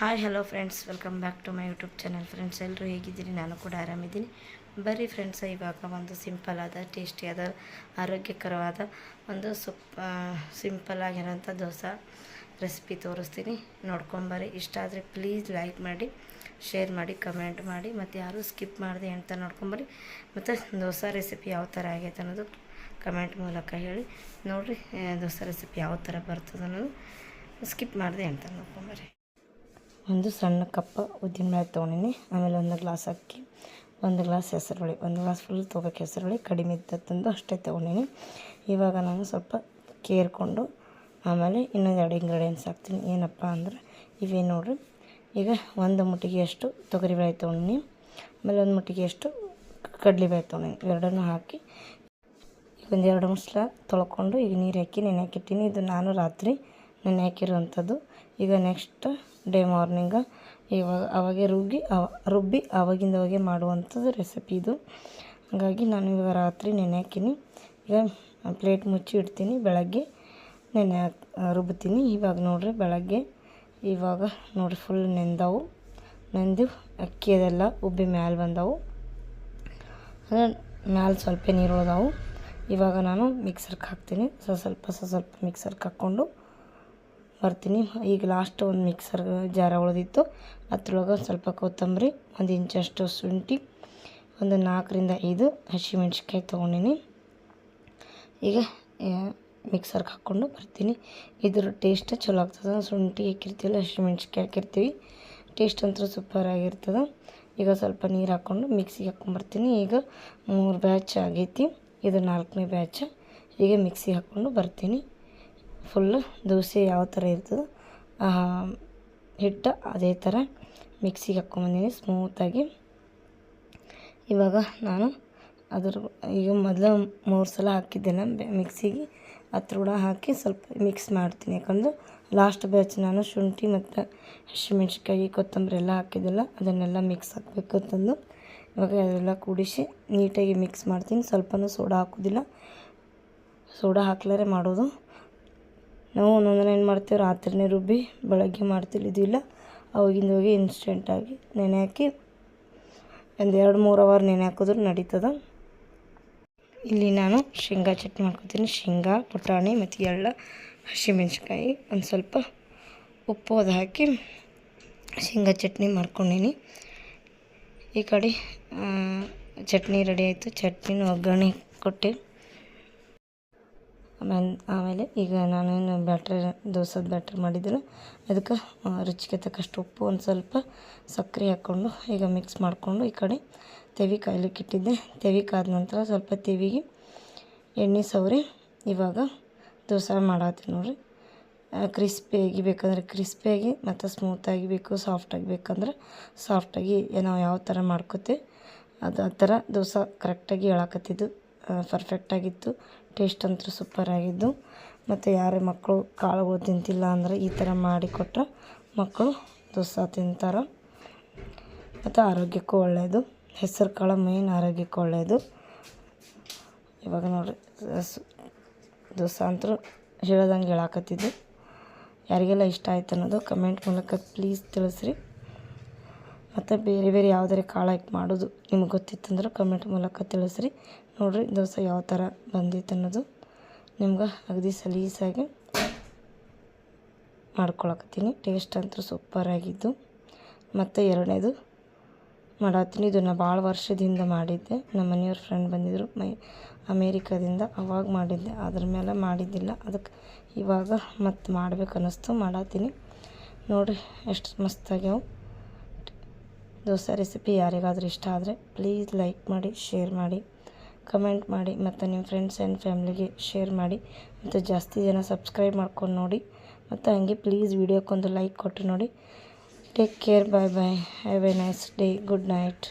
Hi hello friends, welcome back to my YouTube channel. Friends, ಎಲ್ಲರೂ ಹೇಗಿದ್ದೀರಿ? ನಾನು ಕೂಡ ಆರಾಮಿದ್ದೀನಿ. ಬರ್ರಿ ಫ್ರೆಂಡ್ಸ್, ಇವಾಗ ಒಂದು ಸಿಂಪಲ್ಲಾದ ಟೇಸ್ಟಿಯಾದ ಆರೋಗ್ಯಕರವಾದ ಒಂದು ಸಿಂಪಲ್ ಆಗಿರೋಂಥ ದೋಸೆ ರೆಸಿಪಿ ತೋರಿಸ್ತೀನಿ. ನೋಡ್ಕೊಂಬರ್ರಿ. ಇಷ್ಟ ಆದರೆ ಪ್ಲೀಸ್ ಲೈಕ್ ಮಾಡಿ, ಶೇರ್ ಮಾಡಿ, ಕಮೆಂಟ್ ಮಾಡಿ, ಮತ್ತು ಯಾರೂ ಸ್ಕಿಪ್ ಮಾಡಿದೆ ಅಂತ ನೋಡ್ಕೊಂಬರ್ರಿ. ಮತ್ತು ದೋಸೆ ರೆಸಿಪಿ ಯಾವ ಥರ ಆಗೈತೆ ಅನ್ನೋದು ಕಮೆಂಟ್ ಮೂಲಕ ಹೇಳಿ. ನೋಡಿರಿ ದೋಸೆ ರೆಸಿಪಿ ಯಾವ ಥರ ಬರ್ತದೆ ಅನ್ನೋದು ಸ್ಕಿಪ್ ಮಾಡಿದೆ ಅಂತ ನೋಡ್ಕೊಂಬರ್ರಿ. ಒಂದು ಸಣ್ಣ ಕಪ್ ಉದ್ದಿನಬೇಳೆ ತೊಗೊಂಡಿನಿ. ಆಮೇಲೆ ಒಂದು ಗ್ಲಾಸ್ ಅಕ್ಕಿ, ಒಂದು ಗ್ಲಾಸ್ ಹೆಸರುಬೇಳೆ, ಒಂದು ಗ್ಲಾಸ್ ಫುಲ್ ತೊಗೋಬೇಕು. ಹೆಸರುಬೇಳೆ ಕಡಿಮೆ ಇದ್ದದ್ದು ಅಷ್ಟೇ ತೊಗೊಂಡಿನಿ. ಇವಾಗ ನಾನು ಸ್ವಲ್ಪ ಕೇರ್ಕೊಂಡು ಆಮೇಲೆ ಇನ್ನೊಂದು 2 ಇಂಗ್ರೀಡಿಯೆಂಟ್ಸ್ ಹಾಕ್ತೀನಿ. ಏನಪ್ಪ ಅಂದ್ರೆ ಇವೇ ನೋಡಿರಿ. ಈಗ ಒಂದು ಮುಟ್ಟಿಗೆಯಷ್ಟು ತೊಗರಿಬೇಳೆ ತೊಗೊಂಡಿನಿ, ಆಮೇಲೆ ಒಂದು ಮುಟ್ಟಿಗೆಯಷ್ಟು ಕಡಲೆಬೇಳೆ ತೊಗೊಂಡಿನಿ. ಎರಡನ್ನೂ ಹಾಕಿ ಒಂದು 2 ಮುಸ್ಲ ತೊಳ್ಕೊಂಡು ಈಗ ನೀರು ಹಾಕಿ ನೆನೆ ಹಾಕಿಟ್ಟಿನಿ. ಇದು ನಾನು ರಾತ್ರಿ ನೆನೆ ಹಾಕಿರುವಂಥದ್ದು. ಈಗ ನೆಕ್ಸ್ಟ್ ಡೇ ಮಾರ್ನಿಂಗ ಇವಾಗ ಅವಾಗೆ ರುಬ್ಬಿ ಅವಾಗಿಂದವಾಗೆ ಮಾಡುವಂಥದ್ದು ರೆಸಿಪಿ ಇದು. ಹಾಗಾಗಿ ನಾನು ಇವಾಗ ರಾತ್ರಿ ನೆನೆ ಹಾಕಿನಿ. ಈಗ ಪ್ಲೇಟ್ ಮುಚ್ಚಿ ಇಡ್ತೀನಿ. ಬೆಳಗ್ಗೆ ರುಬ್ತೀನಿ. ಇವಾಗ ನೋಡಿರಿ ಬೆಳಗ್ಗೆ ಇವಾಗ ನೋಡಿರಿ ಫುಲ್ ನೆಂದು ಅಕ್ಕಿ ಅದೆಲ್ಲ ಉಬ್ಬಿ ಮ್ಯಾಲೆ ಬಂದವು. ಮ್ಯಾಲೆ ಸ್ವಲ್ಪ ನೀರು ಉಳ್ದವು. ಇವಾಗ ನಾನು ಮಿಕ್ಸರ್ಗೆ ಹಾಕ್ತೀನಿ. ಸ್ವಲ್ಪ ಮಿಕ್ಸರ್ಗೆ ಹಾಕ್ಕೊಂಡು ಬರ್ತೀನಿ. ಈಗ ಲಾಸ್ಟ್ ಒಂದು ಮಿಕ್ಸರ್ ಜಾರ ಉಳಿದಿತ್ತು. ಅದ್ರೊಳಗೆ ಸ್ವಲ್ಪ ಕೊತ್ತಂಬರಿ, 1 ಇಂಚಷ್ಟು ಶುಂಠಿ, ಒಂದು 4ರಿಂದ 5 ಹಸಿಮೆಣ್ಸಿನ್ಕಾಯಿ ತೊಗೊಂಡಿನಿ. ಈಗ ಮಿಕ್ಸರ್ಗೆ ಹಾಕ್ಕೊಂಡು ಬರ್ತೀನಿ. ಇದ್ರ ಟೇಸ್ಟ್ ಚಲೋ ಆಗ್ತದೆ. ಶುಂಠಿ ಹಾಕಿರ್ತೀವಿ, ಹಸಿಮೆಣ್ಸಿನ್ಕಾಯಿ ಹಾಕಿರ್ತೀವಿ, ಟೇಸ್ಟ್ ಅಂತೂ ಸೂಪರ್ ಆಗಿರ್ತದೆ. ಈಗ ಸ್ವಲ್ಪ ನೀರು ಹಾಕ್ಕೊಂಡು ಮಿಕ್ಸಿಗೆ ಹಾಕ್ಕೊಂಬರ್ತೀನಿ. ಈಗ 3 ಬ್ಯಾಚ್ ಆಗೈತಿ. ಇದು 4ನೇ ಬ್ಯಾಚ್. ಈಗ ಮಿಕ್ಸಿಗೆ ಹಾಕ್ಕೊಂಡು ಬರ್ತೀನಿ. ಫುಲ್ಲು ದೋಸೆ ಯಾವ ಥರ ಇರ್ತದೆ ಹಿಟ್ಟು ಅದೇ ಥರ ಮಿಕ್ಸಿಗೆ ಹಾಕ್ಕೊಂಬಂದಿನಿ ಸ್ಮೂತಾಗಿ. ಇವಾಗ ನಾನು ಈಗ ಮೊದಲು 3 ಸಲ ಹಾಕಿದ್ದೆನ ಮಿಕ್ಸಿಗೆ, ಅದ್ರ ಹಾಕಿ ಸ್ವಲ್ಪ ಮಿಕ್ಸ್ ಮಾಡ್ತೀನಿ. ಯಾಕಂದ್ರೆ ಲಾಸ್ಟ್ ಬ್ಯಾಚ್ ನಾನು ಶುಂಠಿ ಮತ್ತು ಹಸಿಮೆಣ್ಸಿನ್ಕಾಯಿ, ಕೊತ್ತಂಬರಿ ಎಲ್ಲ ಹಾಕಿದ್ದೆಲ್ಲ ಅದನ್ನೆಲ್ಲ ಮಿಕ್ಸ್ ಹಾಕಬೇಕು ಅಂತಂದು ಇವಾಗ ಅದೆಲ್ಲ ಕೂಡಿಸಿ ನೀಟಾಗಿ ಮಿಕ್ಸ್ ಮಾಡ್ತೀನಿ. ಸ್ವಲ್ಪನೂ ಸೋಡಾ ಹಾಕೋದಿಲ್ಲ. ಸೋಡಾ ಹಾಕ್ಲಾರೆ ಮಾಡೋದು. ನಾವು ಒಂದೊಂದಿನ ಏನು ಮಾಡ್ತೀವಿ, ರಾತ್ರಿನೇ ರುಬ್ಬಿ ಬೆಳಗ್ಗೆ ಮಾಡ್ತೀವಿ. ಇದು ಇಲ್ಲ, ಅವಾಗಿಂದೋಗಿ ಇನ್ಸ್ಟೆಂಟಾಗಿ ನೆನೆ ಹಾಕಿ ಒಂದು 2-3 ಅವರ್ ನೆನೆ ಹಾಕಿದ್ರು ನಡೀತದೆ. ಇಲ್ಲಿ ನಾನು ಶೇಂಗಾ ಚಟ್ನಿ ಮಾಡ್ಕೊತೀನಿ. ಶೇಂಗಾ, ಪುಟಾಣಿ ಮತ್ತು ಎಳ್ಳು, ಹಸಿಮೆಣ್ಸಿನ್ಕಾಯಿ, ಒಂದು ಸ್ವಲ್ಪ ಉಪ್ಪು ಅದು ಹಾಕಿ ಶೇಂಗಾ ಚಟ್ನಿ ಮಾಡ್ಕೊಂಡೀನಿ. ಈ ಕಡೆ ಚಟ್ನಿ ರೆಡಿ ಆಯಿತು. ಚಟ್ನಿನ ಒಗ್ಗರಣೆ ಕೊಟ್ಟು ಆಮೇಲೆ ಈಗ ನಾನೇನು ದೋಸೆದು ಬ್ಯಾಟ್ರ್ ಮಾಡಿದ್ದೆನೋ ಅದಕ್ಕೆ ರುಚಿಗೆ ತಕ್ಕಷ್ಟು ಉಪ್ಪು, ಒಂದು ಸ್ವಲ್ಪ ಸಕ್ಕರೆ ಹಾಕ್ಕೊಂಡು ಈಗ ಮಿಕ್ಸ್ ಮಾಡಿಕೊಂಡು ಈ ಕಡೆ ತೆವಿ ಕಾಯ್ಲಿಕ್ಕೆ ಇಟ್ಟಿದ್ದೆ. ತೆವಿ ಕಾದ ನಂತರ ಸ್ವಲ್ಪ ತೆವಿಗೆ ಎಣ್ಣೆ ಸವರಿ ಇವಾಗ ದೋಸೆ ಮಾಡತ್ತೀನಿ ನೋಡಿರಿ. ಕ್ರಿಸ್ಪಿಯಾಗಿ ಬೇಕಂದ್ರೆ ಕ್ರಿಸ್ಪಿಯಾಗಿ, ಮತ್ತು ಸ್ಮೂತಾಗಿ ಬೇಕು, ಸಾಫ್ಟಾಗಿ ಬೇಕಂದ್ರೆ ಸಾಫ್ಟಾಗಿ ನಾವು ಯಾವ ಥರ ಮಾಡ್ಕೋತೀವಿ ಅದು ಆ ಥರ ದೋಸೆ ಕರೆಕ್ಟಾಗಿ ಹೇಳಕತ್ತಿದ್ದು ಪರ್ಫೆಕ್ಟಾಗಿತ್ತು. ಟೇಸ್ಟ್ ಅಂತೂ ಸೂಪರ್ ಆಗಿದ್ದು. ಮತ್ತು ಯಾರೇ ಮಕ್ಕಳು ಕಾಳುಗಳು ತಿಂತಿಲ್ಲ ಅಂದರೆ ಈ ಥರ ಮಾಡಿ ಕೊಟ್ಟರೆ ಮಕ್ಕಳು ದೋಸೆ ತಿಂತಾರೆ. ಮತ್ತು ಆರೋಗ್ಯಕ್ಕೂ ಒಳ್ಳೆಯದು. ಹೆಸರು ಕಾಳು ಮೇನ್ ಆರೋಗ್ಯಕ್ಕೂ ಒಳ್ಳೆಯದು. ಇವಾಗ ನೋಡಿರಿ ದೋಸೆ ಅಂತೂ ಹೇಳ್ದಂಗೆ ಹೇಳಕತ್ತಿದ್ದು. ಯಾರಿಗೆಲ್ಲ ಇಷ್ಟ ಆಯ್ತು ಅನ್ನೋದು ಕಮೆಂಟ್ ಮೂಲಕ ಪ್ಲೀಸ್ ತಿಳಿಸ್ರಿ. ಮತ್ತು ಬೇರೆ ಯಾವುದೇ ಕಾಳು ಹಾಕಿ ಮಾಡೋದು ನಿಮ್ಗೆ ಗೊತ್ತಿತ್ತಂದ್ರೆ ಕಮೆಂಟ್ ಮೂಲಕ ತಿಳಿಸ್ರಿ. ನೋಡಿರಿ ದೋಸೆ ಯಾವ ಥರ ಬಂದಿತ್ತು ಅನ್ನೋದು ನಿಮ್ಗೆ ಅಗದಿ ಸಲೀಸಾಗಿ ಮಾಡ್ಕೊಳಕತ್ತೀನಿ. ಟೇಸ್ಟ್ ಅಂತೂ ಸೂಪರಾಗಿದ್ದು. ಮತ್ತು 2ನೇದು ಮಾಡತ್ತೀನಿ. ಇದನ್ನು ಭಾಳ ವರ್ಷದಿಂದ ಮಾಡಿದ್ದೆ. ನಮ್ಮ ಮನೆಯವ್ರ ಫ್ರೆಂಡ್ ಬಂದಿದ್ದರು ಅಮೇರಿಕಾದಿಂದ, ಅವಾಗ ಮಾಡಿದ್ದೆ. ಅದ್ರ ಮೇಲೆ ಮಾಡಿದ್ದಿಲ್ಲ. ಅದಕ್ಕೆ ಇವಾಗ ಮತ್ತೆ ಮಾಡ್ಬೇಕು ಅನ್ನಿಸ್ತು, ಮಾಡತ್ತೀನಿ. ನೋಡಿರಿ ಎಷ್ಟು ಮಸ್ತಾಗ್ಯಾವು ದೋಸೆ ರೆಸಿಪಿ. ಯಾರಿಗಾದ್ರೂ ಇಷ್ಟ ಆದರೆ ಪ್ಲೀಸ್ ಲೈಕ್ ಮಾಡಿ, ಶೇರ್ ಮಾಡಿ, ಕಮೆಂಟ್ ಮಾಡಿ, ಮತ್ತು ನಿಮ್ಮ ಫ್ರೆಂಡ್ಸ್ ಆ್ಯಂಡ್ ಫ್ಯಾಮ್ಲಿಗೆ ಶೇರ್ ಮಾಡಿ. ಮತ್ತು ಜಾಸ್ತಿ ಜನ ಸಬ್ಸ್ಕ್ರೈಬ್ ಮಾಡ್ಕೊಂಡು ನೋಡಿ. ಮತ್ತು ಹಂಗೆ ಪ್ಲೀಸ್ ವಿಡಿಯೋಕ್ಕೊಂದು ಲೈಕ್ ಕೊಟ್ಟು ನೋಡಿ. Take care. Bye bye. Have a nice day. Good night.